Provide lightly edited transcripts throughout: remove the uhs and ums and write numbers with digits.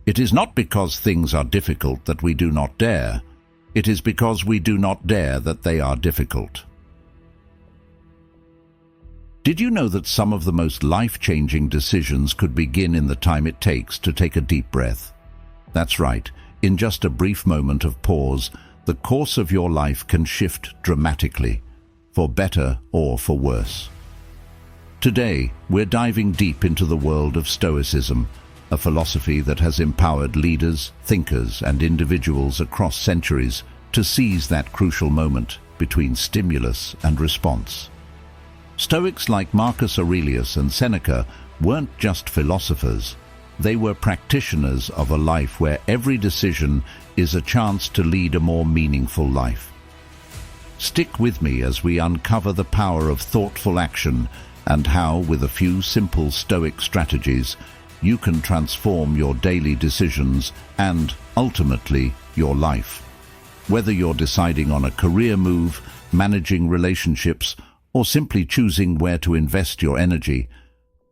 It is not because things are difficult that we do not dare. It is because we do not dare that they are difficult. Did you know that some of the most life-changing decisions could begin in the time it takes to take a deep breath? That's right. In just a brief moment of pause, the course of your life can shift dramatically, for better or for worse. Today, we're diving deep into the world of Stoicism, a philosophy that has empowered leaders, thinkers, and individuals across centuries to seize that crucial moment between stimulus and response. Stoics like Marcus Aurelius and Seneca weren't just philosophers. They were practitioners of a life where every decision is a chance to lead a more meaningful life. Stick with me as we uncover the power of thoughtful action and how, with a few simple Stoic strategies, you can transform your daily decisions and, ultimately, your life. Whether you're deciding on a career move, managing relationships, or simply choosing where to invest your energy,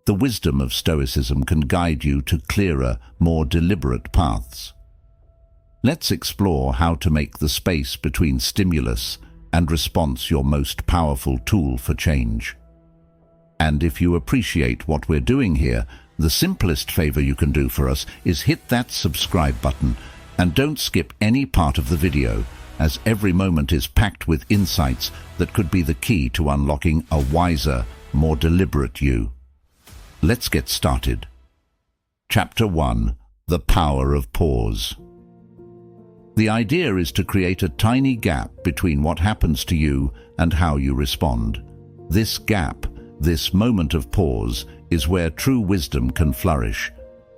the wisdom of Stoicism can guide you to clearer, more deliberate paths. Let's explore how to make the space between stimulus and response your most powerful tool for change. And if you appreciate what we're doing here, the simplest favor you can do for us is hit that subscribe button and don't skip any part of the video, as every moment is packed with insights that could be the key to unlocking a wiser, more deliberate you. Let's get started. Chapter 1. The Power of Pause. The idea is to create a tiny gap between what happens to you and how you respond. This gap, this moment of pause, is where true wisdom can flourish.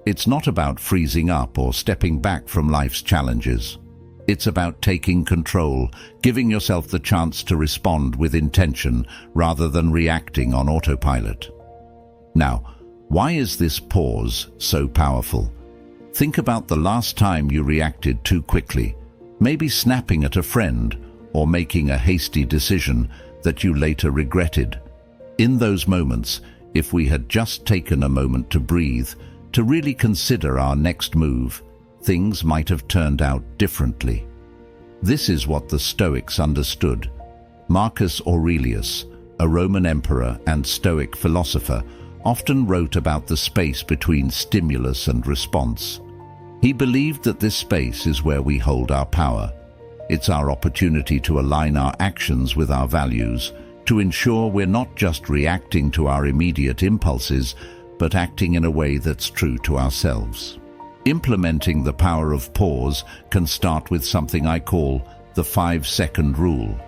It's not about freezing up or stepping back from life's challenges. It's about taking control, giving yourself the chance to respond with intention rather than reacting on autopilot. Now, why is this pause so powerful? Think about the last time you reacted too quickly, maybe snapping at a friend or making a hasty decision that you later regretted. In those moments, if we had just taken a moment to breathe, to really consider our next move, things might have turned out differently. This is what the Stoics understood. Marcus Aurelius, a Roman emperor and Stoic philosopher, often wrote about the space between stimulus and response. He believed that this space is where we hold our power. It's our opportunity to align our actions with our values, to ensure we're not just reacting to our immediate impulses, but acting in a way that's true to ourselves. Implementing the power of pause can start with something I call the 5-second rule.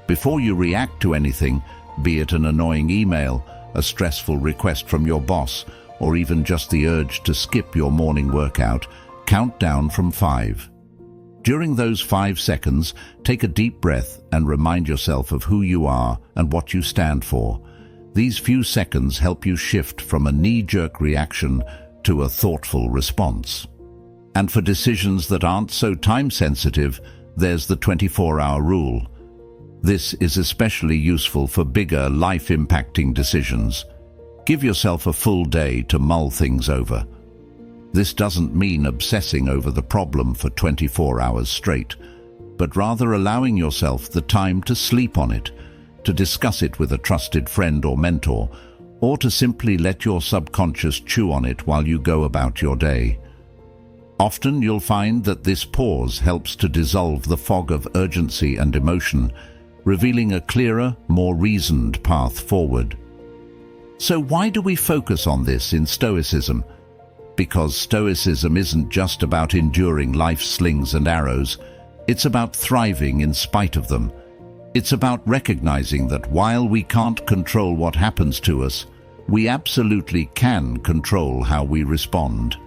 Before you react to anything, be it an annoying email, a stressful request from your boss, or even just the urge to skip your morning workout, count down from 5. During those 5 seconds, take a deep breath and remind yourself of who you are and what you stand for. These few seconds help you shift from a knee-jerk reaction to a thoughtful response. And for decisions that aren't so time-sensitive, there's the 24-hour rule. This is especially useful for bigger, life-impacting decisions. Give yourself a full day to mull things over. This doesn't mean obsessing over the problem for 24 hours straight, but rather allowing yourself the time to sleep on it, to discuss it with a trusted friend or mentor, or to simply let your subconscious chew on it while you go about your day. Often you'll find that this pause helps to dissolve the fog of urgency and emotion, revealing a clearer, more reasoned path forward. So why do we focus on this in Stoicism? Because Stoicism isn't just about enduring life's slings and arrows, it's about thriving in spite of them. It's about recognizing that while we can't control what happens to us, we absolutely can control how we respond.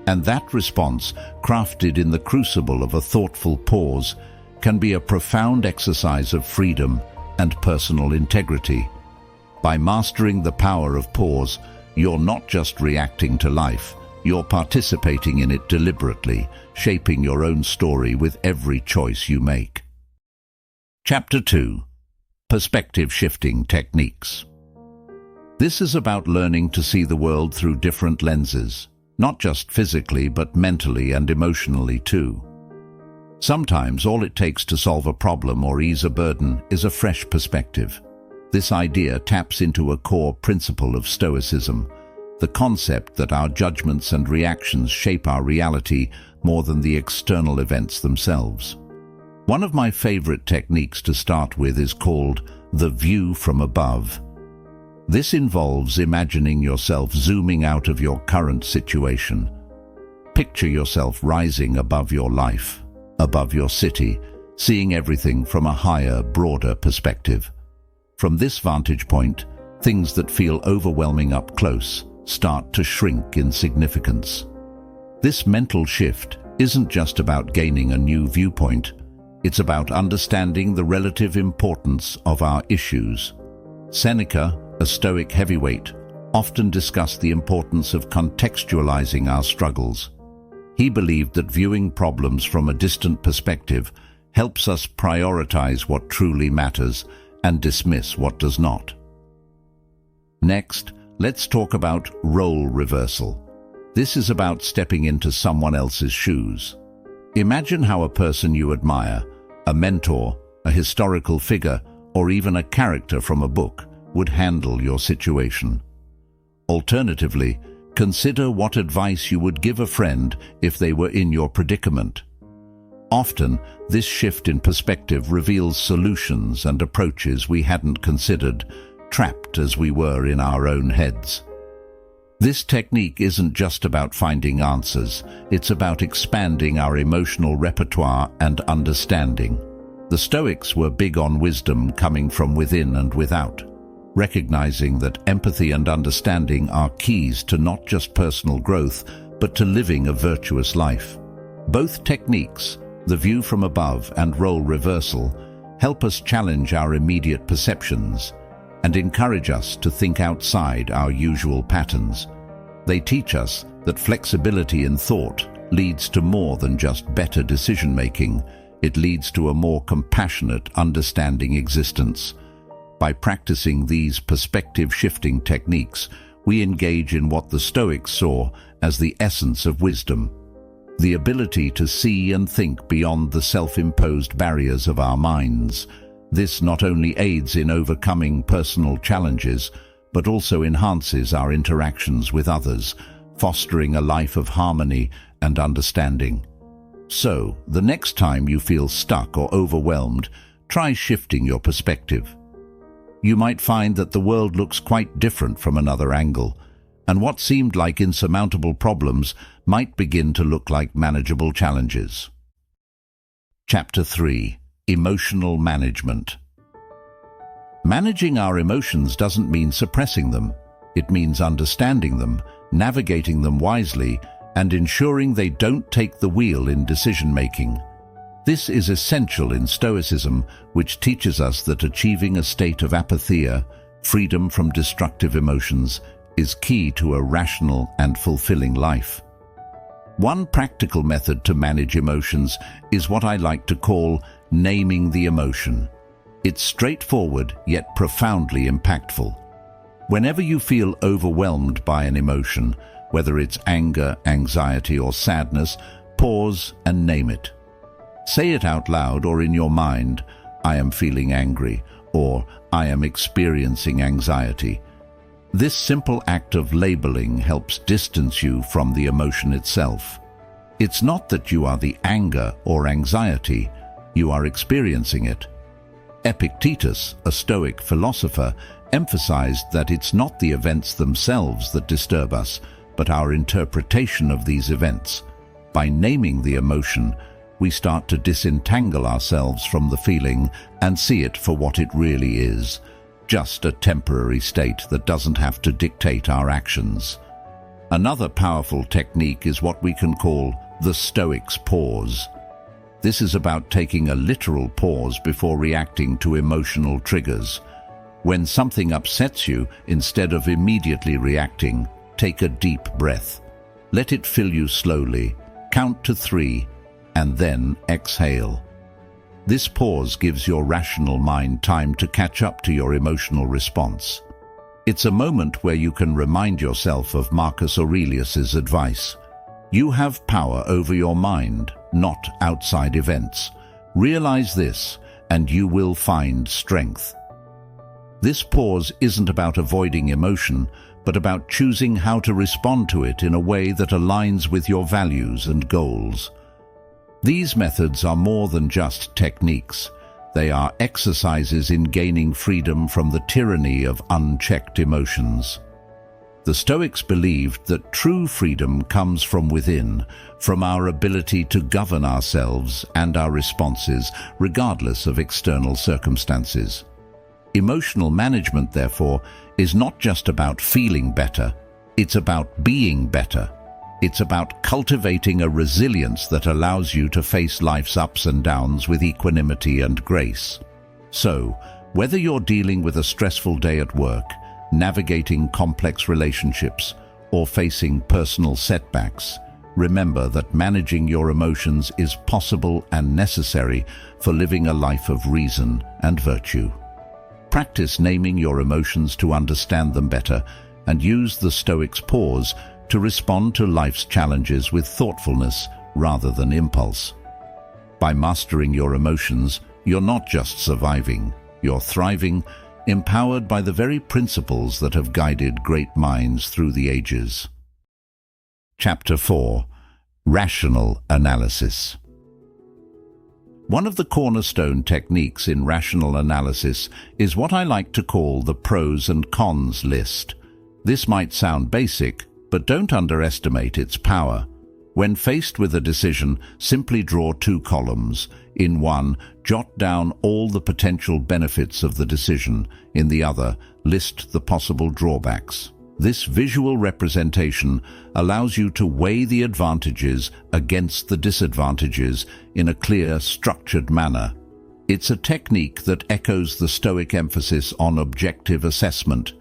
And that response, crafted in the crucible of a thoughtful pause, can be a profound exercise of freedom and personal integrity. By mastering the power of pause, you're not just reacting to life, you're participating in it deliberately, shaping your own story with every choice you make. Chapter 2. Perspective-shifting techniques. This is about learning to see the world through different lenses. not just physically but mentally and emotionally too. Sometimes all it takes to solve a problem or ease a burden is a fresh perspective. This idea taps into a core principle of Stoicism, the concept that our judgments and reactions shape our reality more than the external events themselves. One of my favorite techniques to start with is called the view from above. This involves imagining yourself zooming out of your current situation. Picture yourself rising above your life, above your city, seeing everything from a higher, broader perspective. From this vantage point, things that feel overwhelming up close start to shrink in significance. This mental shift isn't just about gaining a new viewpoint. It's about understanding the relative importance of our issues. Seneca, a Stoic heavyweight, often discussed the importance of contextualizing our struggles. He believed that viewing problems from a distant perspective helps us prioritize what truly matters and dismiss what does not. Next, let's talk about role reversal. This is about stepping into someone else's shoes. Imagine how a person you admire, a mentor, a historical figure, or even a character from a book, would handle your situation. Alternatively, consider what advice you would give a friend if they were in your predicament. Often, this shift in perspective reveals solutions and approaches we hadn't considered, trapped as we were in our own heads. This technique isn't just about finding answers, it's about expanding our emotional repertoire and understanding. The Stoics were big on wisdom coming from within and without, recognizing that empathy and understanding are keys to not just personal growth, but to living a virtuous life. Both techniques, the view from above and role reversal, help us challenge our immediate perceptions and encourage us to think outside our usual patterns. They teach us that flexibility in thought leads to more than just better decision-making. It leads to a more compassionate, understanding existence. By practicing these perspective-shifting techniques, we engage in what the Stoics saw as the essence of wisdom, the ability to see and think beyond the self-imposed barriers of our minds. This not only aids in overcoming personal challenges, but also enhances our interactions with others, fostering a life of harmony and understanding. So, the next time you feel stuck or overwhelmed, try shifting your perspective. You might find that the world looks quite different from another angle, and what seemed like insurmountable problems might begin to look like manageable challenges. Chapter 3. Emotional Management. Managing our emotions doesn't mean suppressing them. It means understanding them, navigating them wisely, and ensuring they don't take the wheel in decision-making. This is essential in Stoicism, which teaches us that achieving a state of apatheia, freedom from destructive emotions, is key to a rational and fulfilling life. One practical method to manage emotions is what I like to call naming the emotion. It's straightforward yet profoundly impactful. Whenever you feel overwhelmed by an emotion, whether it's anger, anxiety, or sadness, pause and name it. Say it out loud or in your mind, "I am feeling angry," or "I am experiencing anxiety." This simple act of labeling helps distance you from the emotion itself. It's not that you are the anger or anxiety, you are experiencing it. Epictetus, a Stoic philosopher, emphasized that it's not the events themselves that disturb us, but our interpretation of these events. By naming the emotion, we start to disentangle ourselves from the feeling and see it for what it really is, just a temporary state that doesn't have to dictate our actions. Another powerful technique is what we can call the Stoic's pause. This is about taking a literal pause before reacting to emotional triggers. When something upsets you, instead of immediately reacting, take a deep breath. Let it fill you slowly, count to 3, and then exhale. This pause gives your rational mind time to catch up to your emotional response. It's a moment where you can remind yourself of Marcus Aurelius's advice. You have power over your mind, not outside events. Realize this, and you will find strength. This pause isn't about avoiding emotion, but about choosing how to respond to it in a way that aligns with your values and goals. These methods are more than just techniques. They are exercises in gaining freedom from the tyranny of unchecked emotions. The Stoics believed that true freedom comes from within, from our ability to govern ourselves and our responses, regardless of external circumstances. Emotional management, therefore, is not just about feeling better, it's about being better. It's about cultivating a resilience that allows you to face life's ups and downs with equanimity and grace. So, whether you're dealing with a stressful day at work, navigating complex relationships, or facing personal setbacks, remember that managing your emotions is possible and necessary for living a life of reason and virtue. Practice naming your emotions to understand them better, and use the Stoics' pause to respond to life's challenges with thoughtfulness rather than impulse. By mastering your emotions, you're not just surviving, you're thriving, empowered by the very principles that have guided great minds through the ages. Chapter 4. Rational Analysis. One of the cornerstone techniques in rational analysis is what I like to call the pros and cons list. This might sound basic, but don't underestimate its power. When faced with a decision, simply draw 2 columns. In one, jot down all the potential benefits of the decision. In the other, list the possible drawbacks. This visual representation allows you to weigh the advantages against the disadvantages in a clear, structured manner. It's a technique that echoes the Stoic emphasis on objective assessment,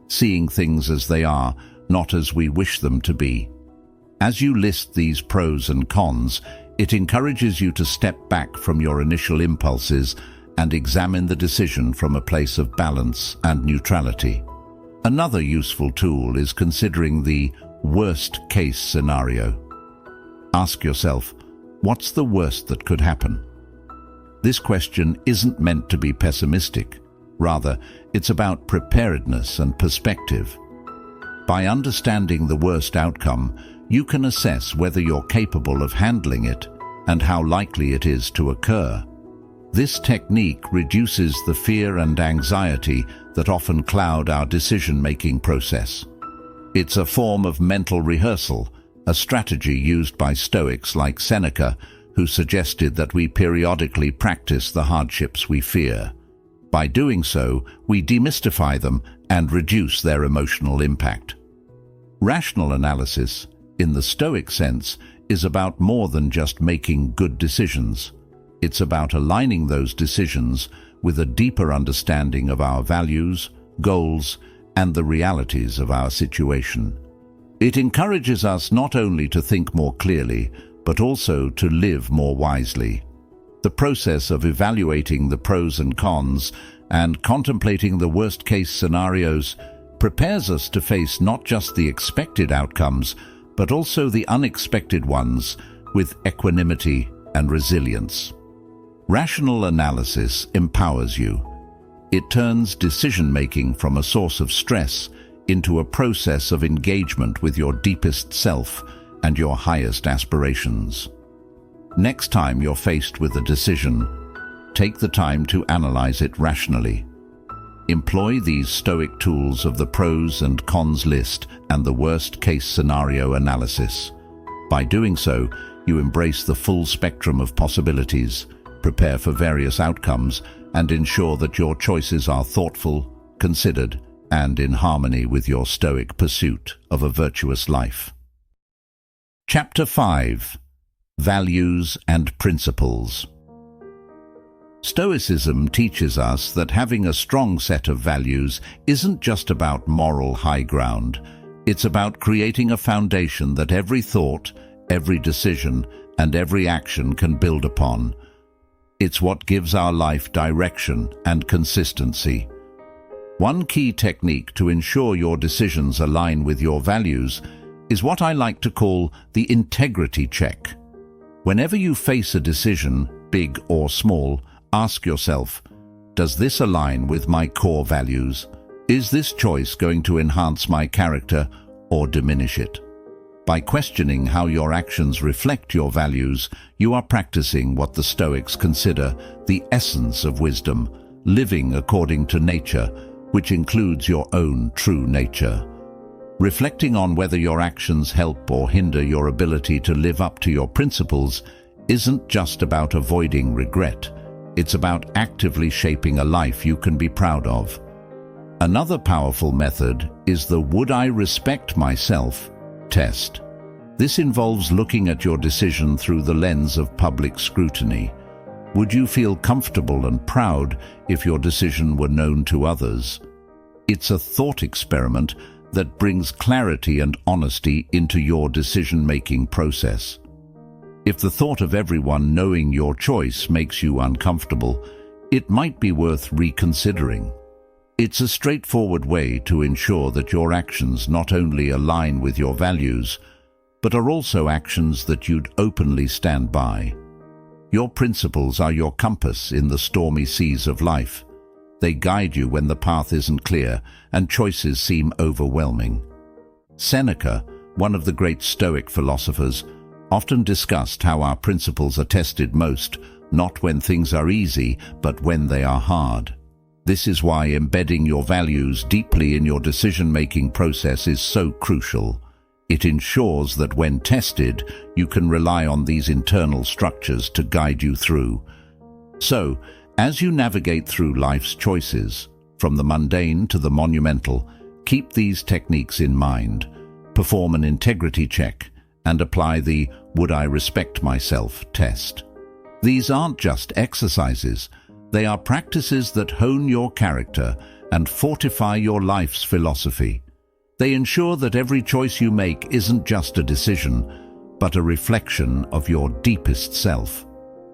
seeing things as they are, not as we wish them to be. As you list these pros and cons, it encourages you to step back from your initial impulses and examine the decision from a place of balance and neutrality. Another useful tool is considering the worst-case scenario. Ask yourself, what's the worst that could happen? This question isn't meant to be pessimistic. Rather, it's about preparedness and perspective. By understanding the worst outcome, you can assess whether you're capable of handling it and how likely it is to occur. This technique reduces the fear and anxiety that often cloud our decision-making process. It's a form of mental rehearsal, a strategy used by Stoics like Seneca, who suggested that we periodically practice the hardships we fear. By doing so, we demystify them and reduce their emotional impact. Rational analysis, in the Stoic sense, is about more than just making good decisions. It's about aligning those decisions with a deeper understanding of our values, goals, and the realities of our situation. It encourages us not only to think more clearly, but also to live more wisely. The process of evaluating the pros and cons and contemplating the worst-case scenarios prepares us to face not just the expected outcomes, but also the unexpected ones with equanimity and resilience. Rational analysis empowers you. It turns decision-making from a source of stress into a process of engagement with your deepest self and your highest aspirations. Next time you're faced with a decision, take the time to analyze it rationally. Employ these Stoic tools of the pros and cons list and the worst-case scenario analysis. By doing so, you embrace the full spectrum of possibilities, prepare for various outcomes, and ensure that your choices are thoughtful, considered, and in harmony with your Stoic pursuit of a virtuous life. Chapter 5. Values and Principles. Stoicism teaches us that having a strong set of values isn't just about moral high ground. It's about creating a foundation that every thought, every decision, and every action can build upon. It's what gives our life direction and consistency. One key technique to ensure your decisions align with your values is what I like to call the integrity check. Whenever you face a decision, big or small, ask yourself, does this align with my core values? Is this choice going to enhance my character or diminish it? By questioning how your actions reflect your values, you are practicing what the Stoics consider the essence of wisdom, living according to nature, which includes your own true nature. Reflecting on whether your actions help or hinder your ability to live up to your principles isn't just about avoiding regret. It's about actively shaping a life you can be proud of. Another powerful method is the "Would I respect myself?" test. This involves looking at your decision through the lens of public scrutiny. Would you feel comfortable and proud if your decision were known to others? It's a thought experiment that brings clarity and honesty into your decision-making process. If the thought of everyone knowing your choice makes you uncomfortable, it might be worth reconsidering. It's a straightforward way to ensure that your actions not only align with your values, but are also actions that you'd openly stand by. Your principles are your compass in the stormy seas of life. They guide you when the path isn't clear and choices seem overwhelming. Seneca, one of the great Stoic philosophers, often discussed how our principles are tested most, not when things are easy, but when they are hard. This is why embedding your values deeply in your decision-making process is so crucial. It ensures that when tested, you can rely on these internal structures to guide you through. So, as you navigate through life's choices, from the mundane to the monumental, keep these techniques in mind. Perform an integrity check and apply the "Would I respect myself?" test. These aren't just exercises. They are practices that hone your character and fortify your life's philosophy. They ensure that every choice you make isn't just a decision, but a reflection of your deepest self.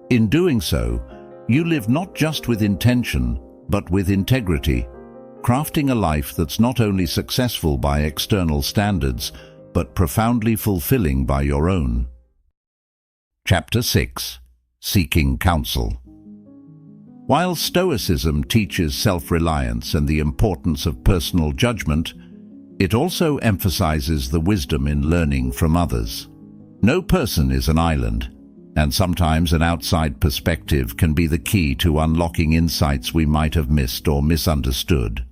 In doing so, you live not just with intention, but with integrity, crafting a life that's not only successful by external standards, but profoundly fulfilling by your own. Chapter 6. Seeking Counsel. While Stoicism teaches self-reliance and the importance of personal judgment, it also emphasizes the wisdom in learning from others. No person is an island, and sometimes an outside perspective can be the key to unlocking insights we might have missed or misunderstood.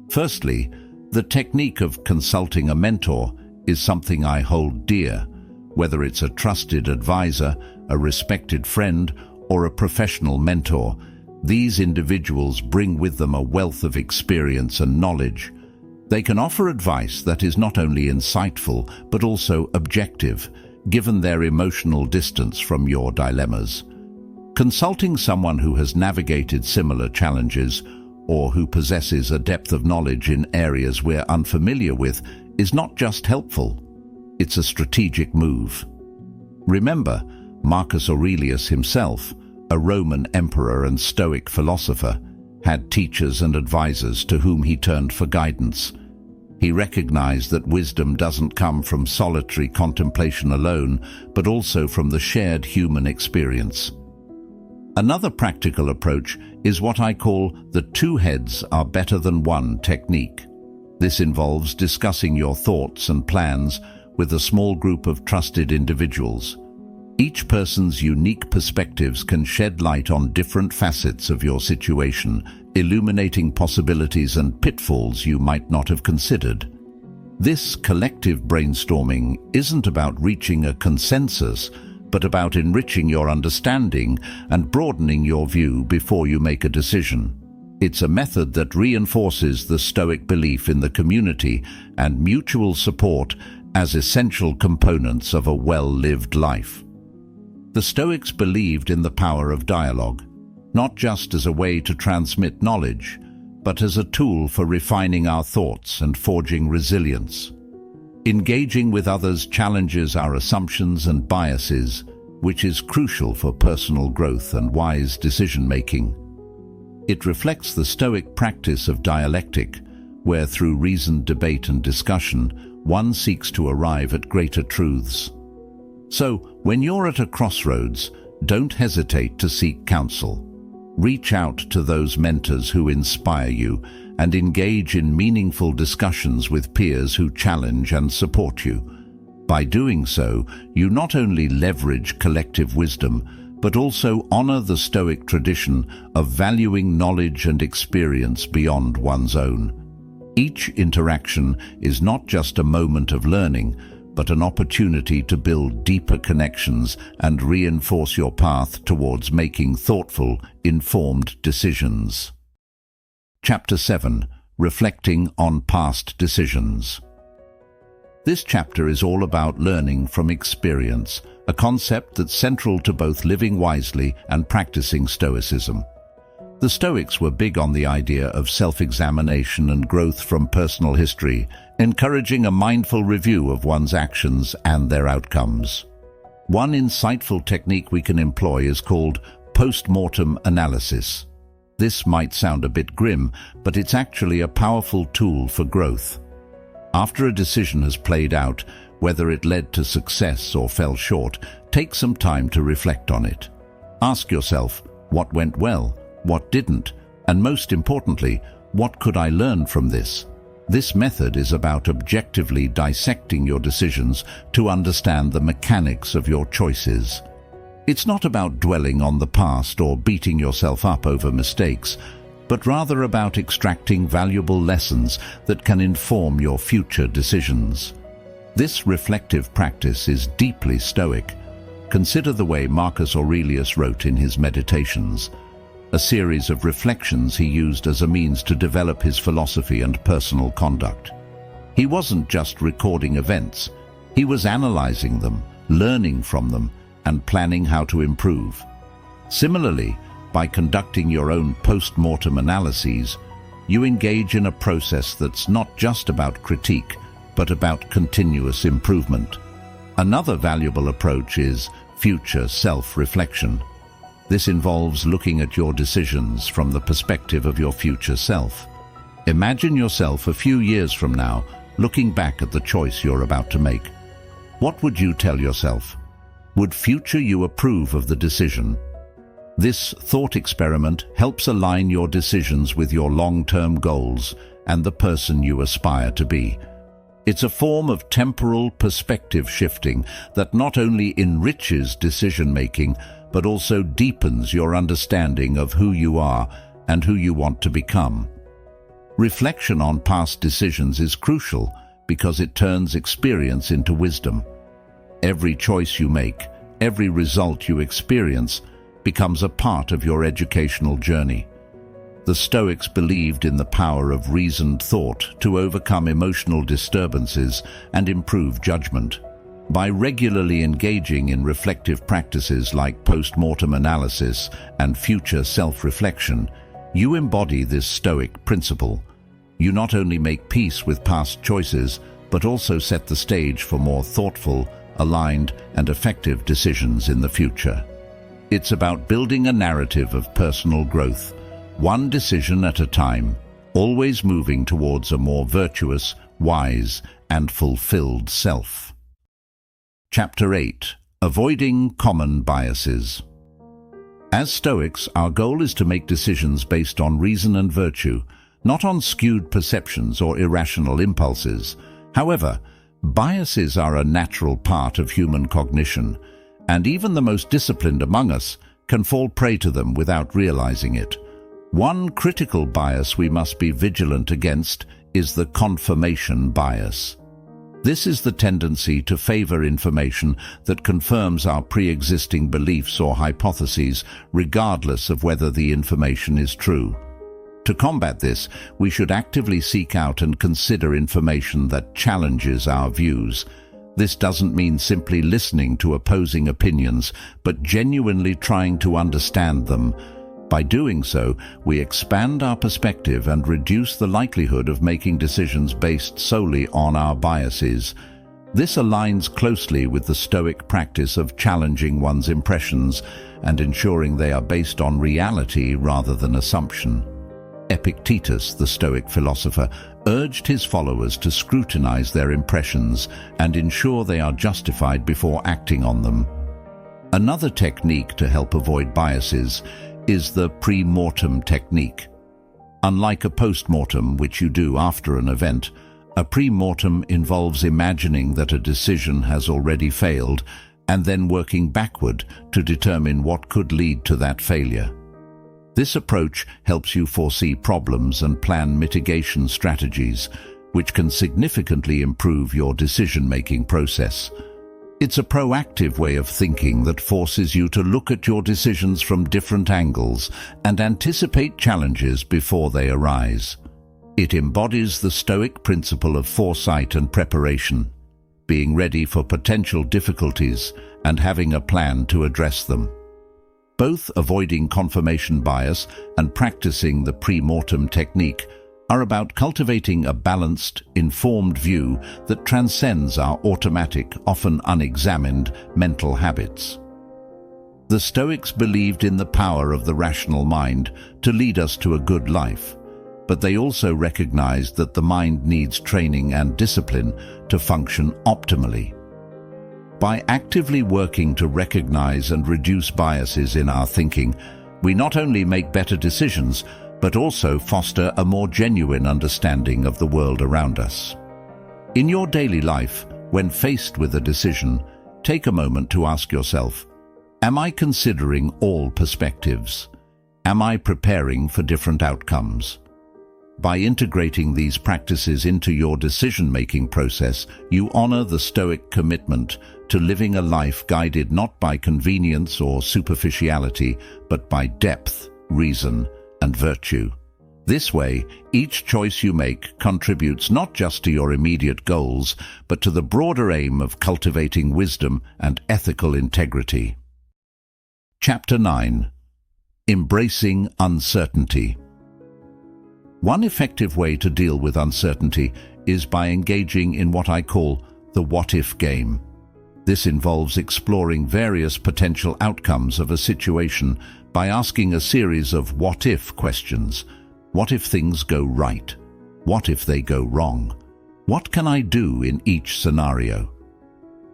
Firstly, the technique of consulting a mentor is something I hold dear, whether it's a trusted advisor, a respected friend, or a professional mentor. These individuals bring with them a wealth of experience and knowledge. They can offer advice that is not only insightful, but also objective, given their emotional distance from your dilemmas. Consulting someone who has navigated similar challenges or who possesses a depth of knowledge in areas we're unfamiliar with is not just helpful, it's a strategic move. Remember, Marcus Aurelius himself, a Roman emperor and Stoic philosopher, had teachers and advisors to whom he turned for guidance. He recognized that wisdom doesn't come from solitary contemplation alone, but also from the shared human experience. Another practical approach is what I call the "two heads are better than one" technique. This involves discussing your thoughts and plans with a small group of trusted individuals. Each person's unique perspectives can shed light on different facets of your situation, illuminating possibilities and pitfalls you might not have considered. This collective brainstorming isn't about reaching a consensus, but about enriching your understanding and broadening your view before you make a decision. It's a method that reinforces the Stoic belief in the community and mutual support as essential components of a well-lived life. The Stoics believed in the power of dialogue, not just as a way to transmit knowledge, but as a tool for refining our thoughts and forging resilience. Engaging with others challenges our assumptions and biases, which is crucial for personal growth and wise decision-making. It reflects the Stoic practice of dialectic, where through reasoned debate and discussion, one seeks to arrive at greater truths. So, when you're at a crossroads, don't hesitate to seek counsel. Reach out to those mentors who inspire you and engage in meaningful discussions with peers who challenge and support you. By doing so, you not only leverage collective wisdom, but also honor the Stoic tradition of valuing knowledge and experience beyond one's own. Each interaction is not just a moment of learning, but an opportunity to build deeper connections and reinforce your path towards making thoughtful, informed decisions. Chapter 7. Reflecting on Past Decisions. This chapter is all about learning from experience, a concept that's central to both living wisely and practicing Stoicism. The Stoics were big on the idea of self-examination and growth from personal history, encouraging a mindful review of one's actions and their outcomes. One insightful technique we can employ is called post-mortem analysis. This might sound a bit grim, but it's actually a powerful tool for growth. After a decision has played out, whether it led to success or fell short, take some time to reflect on it. Ask yourself, what went well? What didn't? And most importantly, what could I learn from this? This method is about objectively dissecting your decisions to understand the mechanics of your choices. It's not about dwelling on the past or beating yourself up over mistakes, but rather about extracting valuable lessons that can inform your future decisions. This reflective practice is deeply Stoic. Consider the way Marcus Aurelius wrote in his Meditations, a series of reflections he used as a means to develop his philosophy and personal conduct. He wasn't just recording events, he was analyzing them, learning from them, and planning how to improve. Similarly, by conducting your own post-mortem analyses, you engage in a process that's not just about critique, but about continuous improvement. Another valuable approach is future self-reflection. This involves looking at your decisions from the perspective of your future self. Imagine yourself a few years from now, looking back at the choice you're about to make. What would you tell yourself? Would future you approve of the decision? This thought experiment helps align your decisions with your long-term goals and the person you aspire to be. It's a form of temporal perspective shifting that not only enriches decision-making, but also deepens your understanding of who you are and who you want to become. Reflection on past decisions is crucial because it turns experience into wisdom. Every choice you make, every result you experience, becomes a part of your educational journey. The Stoics believed in the power of reasoned thought to overcome emotional disturbances and improve judgment. By regularly engaging in reflective practices like post-mortem analysis and future self-reflection, you embody this Stoic principle. You not only make peace with past choices, but also set the stage for more thoughtful, aligned, and effective decisions in the future. It's about building a narrative of personal growth, one decision at a time, always moving towards a more virtuous, wise, and fulfilled self. Chapter 8. Avoiding Common Biases. As Stoics, our goal is to make decisions based on reason and virtue, not on skewed perceptions or irrational impulses. However, biases are a natural part of human cognition, and even the most disciplined among us can fall prey to them without realizing it. One critical bias we must be vigilant against is the confirmation bias. This is the tendency to favor information that confirms our pre-existing beliefs or hypotheses, regardless of whether the information is true. To combat this, we should actively seek out and consider information that challenges our views. This doesn't mean simply listening to opposing opinions, but genuinely trying to understand them. By doing so, we expand our perspective and reduce the likelihood of making decisions based solely on our biases. This aligns closely with the Stoic practice of challenging one's impressions and ensuring they are based on reality rather than assumption. Epictetus, the Stoic philosopher, urged his followers to scrutinize their impressions and ensure they are justified before acting on them. Another technique to help avoid biases is the pre-mortem technique. Unlike a post-mortem, which you do after an event, a pre-mortem involves imagining that a decision has already failed and then working backward to determine what could lead to that failure. This approach helps you foresee problems and plan mitigation strategies, which can significantly improve your decision-making process. It's a proactive way of thinking that forces you to look at your decisions from different angles and anticipate challenges before they arise. It embodies the Stoic principle of foresight and preparation, being ready for potential difficulties and having a plan to address them. Both avoiding confirmation bias and practicing the pre-mortem technique are about cultivating a balanced, informed view that transcends our automatic, often unexamined, mental habits. The Stoics believed in the power of the rational mind to lead us to a good life, but they also recognized that the mind needs training and discipline to function optimally. By actively working to recognize and reduce biases in our thinking, we not only make better decisions, but also foster a more genuine understanding of the world around us. In your daily life, when faced with a decision, take a moment to ask yourself, am I considering all perspectives? Am I preparing for different outcomes? By integrating these practices into your decision-making process, you honor the Stoic commitment to living a life guided not by convenience or superficiality, but by depth, reason, and virtue. This way, each choice you make contributes not just to your immediate goals, but to the broader aim of cultivating wisdom and ethical integrity. Chapter 9. Embracing Uncertainty. One effective way to deal with uncertainty is by engaging in what I call the what-if game. This involves exploring various potential outcomes of a situation by asking a series of what-if questions. What if things go right? What if they go wrong? What can I do in each scenario?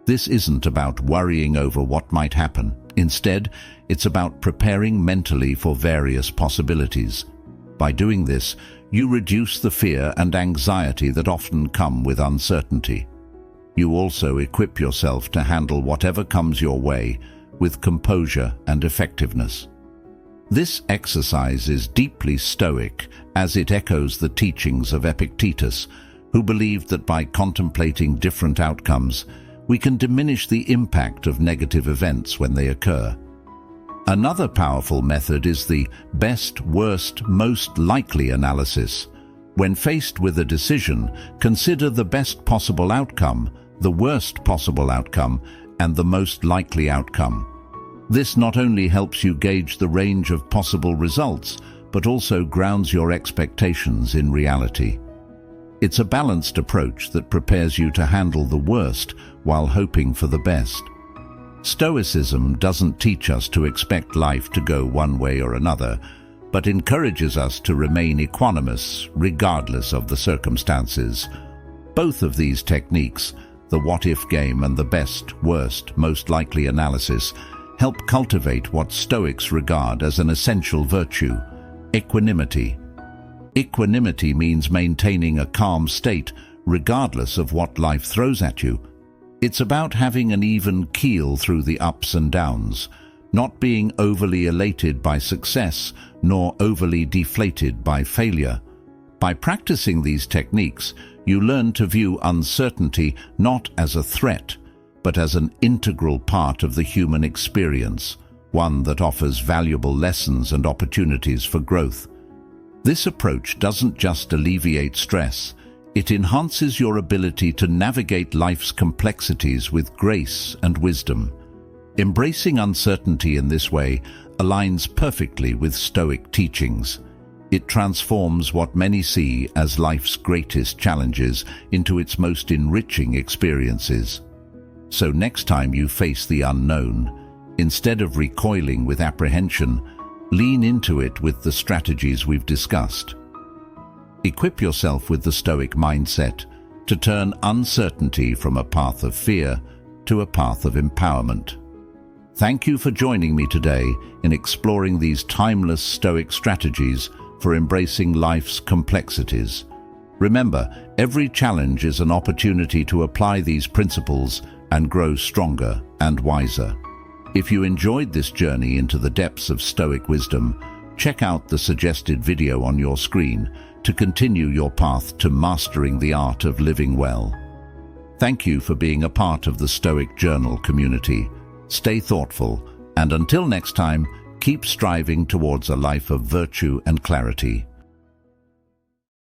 This isn't about worrying over what might happen. Instead, it's about preparing mentally for various possibilities. By doing this, you reduce the fear and anxiety that often come with uncertainty. You also equip yourself to handle whatever comes your way with composure and effectiveness. This exercise is deeply Stoic, as it echoes the teachings of Epictetus, who believed that by contemplating different outcomes, we can diminish the impact of negative events when they occur. Another powerful method is the best, worst, most likely analysis. When faced with a decision, consider the best possible outcome, the worst possible outcome, and the most likely outcome. This not only helps you gauge the range of possible results, but also grounds your expectations in reality. It's a balanced approach that prepares you to handle the worst while hoping for the best. Stoicism doesn't teach us to expect life to go one way or another, but encourages us to remain equanimous regardless of the circumstances. Both of these techniques, the what-if game and the best, worst, most likely analysis, help cultivate what Stoics regard as an essential virtue: equanimity. Equanimity means maintaining a calm state regardless of what life throws at you. It's about having an even keel through the ups and downs, not being overly elated by success nor overly deflated by failure. By practicing these techniques, you learn to view uncertainty not as a threat, but as an integral part of the human experience, one that offers valuable lessons and opportunities for growth. This approach doesn't just alleviate stress, it enhances your ability to navigate life's complexities with grace and wisdom. Embracing uncertainty in this way aligns perfectly with Stoic teachings. It transforms what many see as life's greatest challenges into its most enriching experiences. So next time you face the unknown, instead of recoiling with apprehension, lean into it with the strategies we've discussed. Equip yourself with the Stoic mindset to turn uncertainty from a path of fear to a path of empowerment. Thank you for joining me today in exploring these timeless Stoic strategies for embracing life's complexities. Remember, every challenge is an opportunity to apply these principles and grow stronger and wiser. If you enjoyed this journey into the depths of Stoic wisdom, check out the suggested video on your screen to continue your path to mastering the art of living well. Thank you for being a part of the Stoic Journal community. Stay thoughtful, and until next time, keep striving towards a life of virtue and clarity.